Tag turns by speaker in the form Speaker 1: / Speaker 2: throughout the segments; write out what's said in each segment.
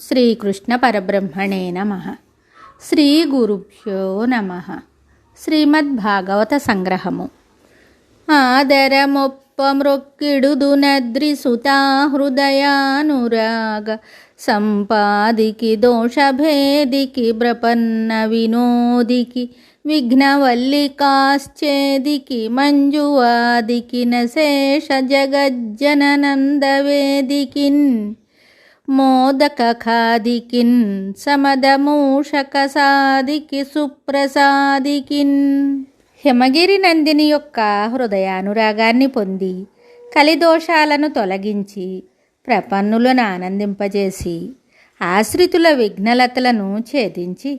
Speaker 1: శ్రీకృష్ణ పరబ్రహ్మణే నమః. శ్రీ గురుభ్యో నమః. శ్రీమద్భాగవత సంగ్రహము. ఆదరమొప్పమృక్కిడుదు నద్రిసుతా హృదయానురాగ సంపాదికి దోషభేదికి ప్రపన్న వినోదికి విఘ్నవల్లికాశ్చేదికి మంజువాదికి నశేష జగజ్జననందవేదికిన్ మోదకఖాదికిన్ సమదమూషక సాదికి సుప్రసాదికిన్. హిమగిరి నందిని యొక్క హృదయానురాగాన్ని పొంది కలిదోషాలను తొలగించి ప్రపన్నులను ఆనందింపజేసి ఆశ్రితుల విఘ్నలతలను ఛేదించి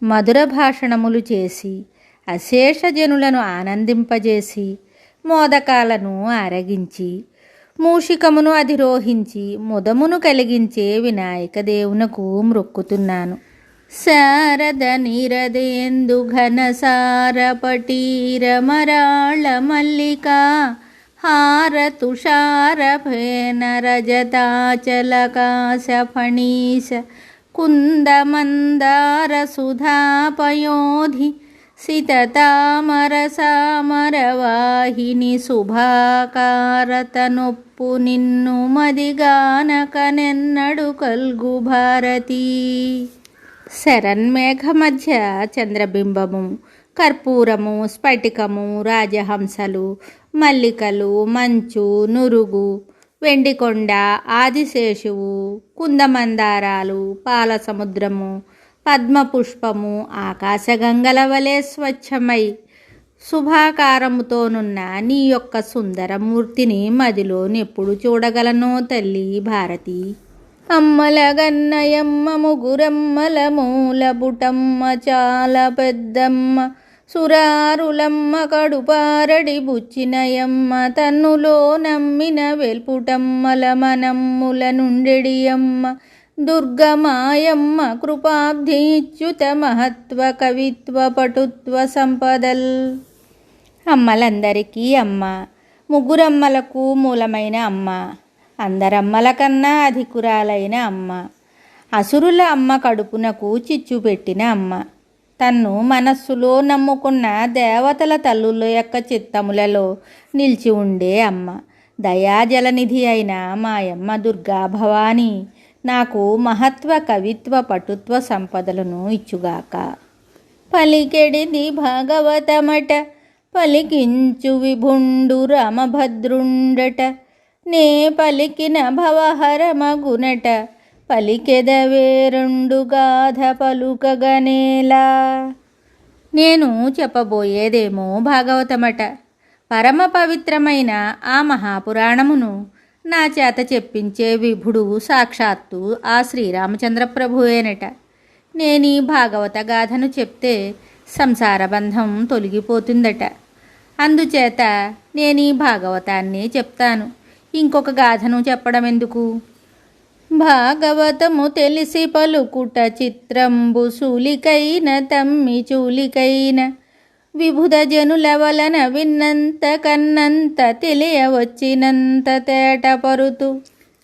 Speaker 1: మధుర భాషణములు చేసి అశేష జనులను ఆనందింపజేసి మోదకాలను ఆరగించి మూషికమును అధిరోహించి ముదమును కలిగించే వినాయక దేవునకు మ్రొక్కుతున్నాను. శారద నిరదేందు ఘన సారపటీర మరాళ మల్లికా హార తుషార ఫేన రజతాచలకాశ ఫణీశ కుంద మందార సుధాపయోధి సితతామర సామరవాహిని శుభాకారతనొప్పు నిన్ను మదిగానకనెన్నడు కల్గు భారతీ. శరన్మేఘ మధ్య చంద్రబింబము, కర్పూరము, స్ఫటికము, రాజహంసలు, మల్లికలు, మంచు, నురుగు, వెండికొండ, ఆదిశేషువు, కుందమందారాలు, పాల సముద్రము, పద్మపుష్పము, ఆకాశగంగల వలె స్వచ్ఛమై శుభాకారముతోనున్న నీ యొక్క సుందరమూర్తిని మదిలో నెప్పుడు చూడగలనో తల్లి భారతి. అమ్మలగన్నయమ్మ ముగురమ్మల మూలబుటమ్మ చాలా పెద్దమ్మ సురారులమ్మ కడుపారడి బుచ్చినయమ్మ తన్నులో నమ్మిన వెల్పుటమ్మల మనమ్ముల నుండెడియమ్మ దుర్గమాయమ్మ కృపాబ్ధి ఇచ్యుత మహత్వ కవిత్వ పటుత్వ సంపదల్. అమ్మలందరికీ అమ్మ, ముగ్గురమ్మలకు మూలమైన అమ్మ, అందరమ్మల కన్నా అధికురాలైన అమ్మ, అసురుల అమ్మ కడుపునకు చిచ్చు పెట్టిన అమ్మ, తన్ను మనస్సులో నమ్ముకున్న దేవతల తల్లుల యొక్క చిత్తములలో నిలిచి ఉండే అమ్మ, దయాజలనిధి అయిన మాయమ్మ దుర్గా భవానీ నాకు మహత్వ కవిత్వ పటుత్వ సంపదలను ఇచ్చుగాక. పలికెడిది భాగవతమట పలికించు విభుండు రామభద్రుండట నే పలికిన భవహర మగునట పలికెదవే రెండు గాథ పలుకగనేలా. నేను చెప్పబోయేదేమో భాగవతమట. పరమ పవిత్రమైన ఆ మహాపురాణమును నా చేత చెప్పించే విభుడు సాక్షాత్తు ఆ శ్రీరామచంద్ర ప్రభువేనట. నేనీ భాగవత గాథను చెప్తే సంసార బంధం తొలగిపోతుందట. అందుచేత నేనీ భాగవతాన్ని చెప్తాను, ఇంకొక గాథను చెప్పడం ఎందుకు? భాగవతము తెలిసి పలుకుట చిత్రంబు సూలికైన తమ్మి చూలికైన విభుద జనుల వలన విన్నంత కన్నంత తెలియవచ్చినంత తేట పరుతు.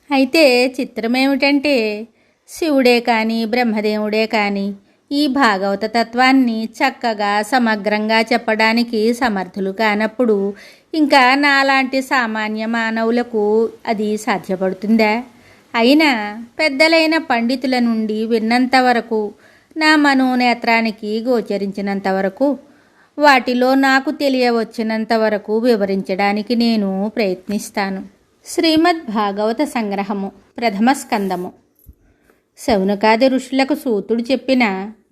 Speaker 1: అయితే చిత్రమేమిటంటే శివుడే కానీ బ్రహ్మదేవుడే కానీ ఈ భాగవత తత్వాన్ని చక్కగా సమగ్రంగా చెప్పడానికి సమర్థులు కానప్పుడు ఇంకా నాలాంటి సామాన్య మానవులకు అది సాధ్యపడుతుందా? అయినా పెద్దలైన పండితుల నుండి విన్నంత వరకు, నా మనోనేత్రానికి గోచరించినంత వరకు, వాటిలో నాకు తెలియవచ్చినంత వరకు వివరించడానికి నేను ప్రయత్నిస్తాను. శ్రీమద్ భాగవత సంగ్రహము ప్రథమ స్కందము. శౌనకాది ఋషులకు సూతుడు చెప్పిన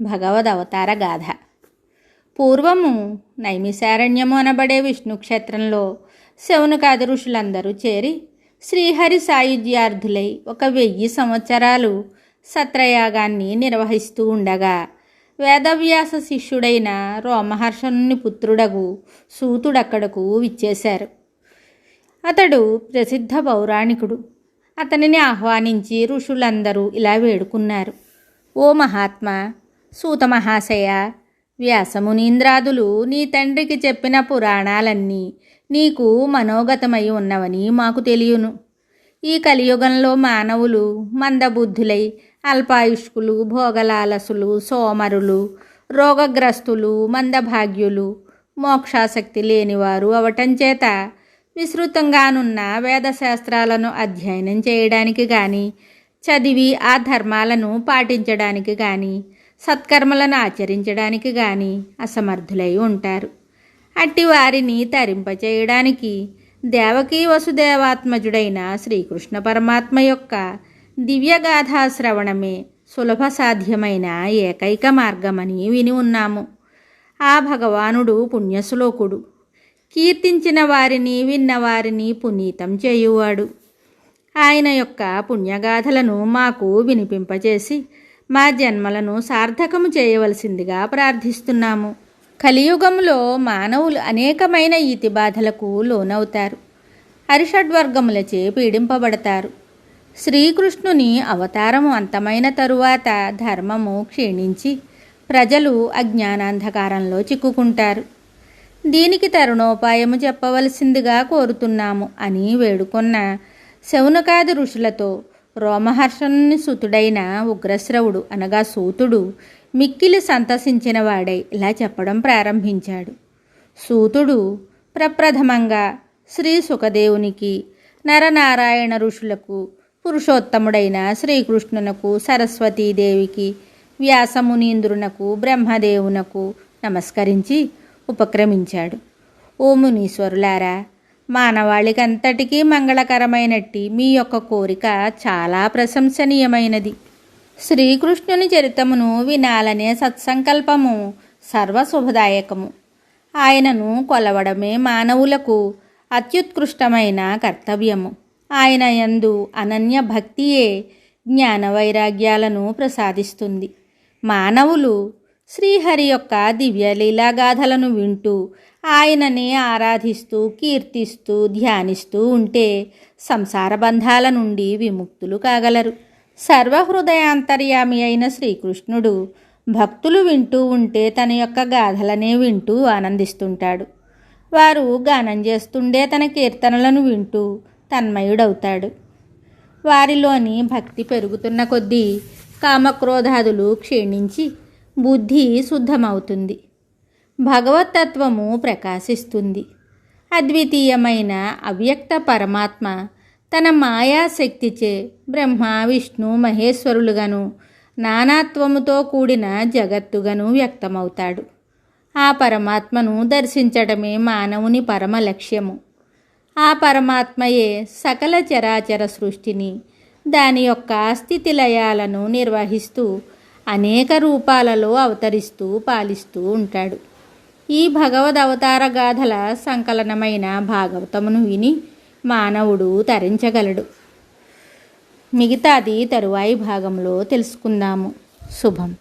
Speaker 1: భగవద్ అవతార గాథ. పూర్వము నైమిశారణ్యము అనబడే విష్ణుక్షేత్రంలో శౌనకాది ఋషులందరూ చేరి శ్రీహరి సాయుధ్యార్థులై 1000 సంవత్సరాలు సత్రయాగాన్ని నిర్వహిస్తూ ఉండగా వేదవ్యాస శిష్యుడైన రోమహర్షణుని పుత్రుడగు సూతుడక్కడకు విచ్చేశారు. అతడు ప్రసిద్ధ పౌరాణికుడు. అతనిని ఆహ్వానించి ఋషులందరూ ఇలా వేడుకున్నారు. ఓ మహాత్మా, సూత మహాశయ, వ్యాసమునీంద్రాదులు నీ తండ్రికి చెప్పిన పురాణాలన్నీ నీకు మనోగతమై ఉన్నవని మాకు తెలియను. ఈ కలియుగంలో మానవులు మందబుద్ధులై అల్పాయుష్కులు, భోగలాలసులు, సోమరులు, రోగగ్రస్తులు, మందభాగ్యులు, మోక్షాసక్తి లేనివారు అవటం చేత విస్తృతంగానున్న వేదశాస్త్రాలను అధ్యయనం చేయడానికి కానీ, చదివి ఆ ధర్మాలను పాటించడానికి కానీ, సత్కర్మలను ఆచరించడానికి కానీ అసమర్థులై ఉంటారు. అట్టి వారిని తరింపచేయడానికి దేవకీ వసుదేవాత్మజుడైన శ్రీకృష్ణ పరమాత్మ యొక్క దివ్యగాథా శ్రవణమే సులభ సాధ్యమైన ఏకైక మార్గమని విని ఉన్నాము. ఆ భగవానుడు పుణ్యశ్లోకుడు, కీర్తించిన వారిని విన్నవారిని పునీతం చేయువాడు. ఆయన యొక్క పుణ్యగాథలను మాకు వినిపింపచేసి మా జన్మలను సార్థకము చేయవలసిందిగా ప్రార్థిస్తున్నాము. కలియుగంలో మానవులు అనేకమైన ఈతి బాధలకు లోనవుతారు, అరిషడ్వర్గములచే పీడింపబడతారు. శ్రీకృష్ణుని అవతారము అంతమైన తరువాత ధర్మము క్షీణించి ప్రజలు అజ్ఞానాంధకారంలో చిక్కుకుంటారు. దీనికి తరుణోపాయము చెప్పవలసిందిగా కోరుతున్నాము అని వేడుకొన్న శౌనకాది ఋషులతో రోమహర్షణుని సుతుడైన ఉగ్రశ్రవుడు అనగా సూతుడు మిక్కిలి సంతసించిన వాడై ఇలా చెప్పడం ప్రారంభించాడు. సూతుడు ప్రప్రథమంగా శ్రీ సుఖదేవునికి, నరనారాయణ ఋషులకు, పురుషోత్తముడైన శ్రీకృష్ణునకు, సరస్వతీదేవికి, వ్యాసమునీంద్రునకు, బ్రహ్మదేవునకు నమస్కరించి ఉపక్రమించాడు. ఓ మునీశ్వరులారా, మానవాళికంతటికీ మంగళకరమైనట్టి మీ యొక్క కోరిక చాలా ప్రశంసనీయమైనది. శ్రీకృష్ణుని చరితమును వినాలనే సత్సంకల్పము సర్వశుభదాయకము. ఆయనను కొలవడమే మానవులకు అత్యుత్కృష్టమైన కర్తవ్యము. ఆయన యందు అనన్య భక్తియే జ్ఞాన వైరాగ్యాలను ప్రసాదిస్తుంది. మానవులు శ్రీహరి యొక్క దివ్యలీలాగాథలను వింటూ ఆయననే ఆరాధిస్తూ, కీర్తిస్తూ, ధ్యానిస్తూ ఉంటే సంసార బంధాల నుండి విముక్తులు కాగలరు. సర్వహృదయాంతర్యామి అయిన శ్రీకృష్ణుడు భక్తులు వింటూ ఉంటే తన యొక్క గాథలనే వింటూ ఆనందిస్తుంటాడు. వారు గానం చేస్తుండే తన కీర్తనలను వింటూ తన్మయుడవుతాడు. వారిలోని భక్తి పెరుగుతున్న కొద్దీ కామక్రోధాదులు క్షీణించి బుద్ధి శుద్ధమవుతుంది. భగవతత్వము ప్రకాశిస్తుంది. అద్వితీయమైన అవ్యక్త పరమాత్మ తన మాయాశక్తిచే బ్రహ్మ, విష్ణు, మహేశ్వరులుగాను నానాత్వముతో కూడిన జగత్తుగాను వ్యక్తమవుతాడు. ఆ పరమాత్మను దర్శించడమే మానవుని పరమ లక్ష్యము. ఆ పరమాత్మయే సకల చరాచర సృష్టిని, దాని యొక్క స్థితిలయాలను నిర్వహిస్తూ అనేక రూపాలలో అవతరిస్తూ పాలిస్తూ ఉంటాడు. ఈ భగవదవతార గాథల సంకలనమైన భాగవతమును విని మానవుడు తరించగలడు. మిగతాది తరువాయి భాగంలో తెలుసుకుందాము. శుభం.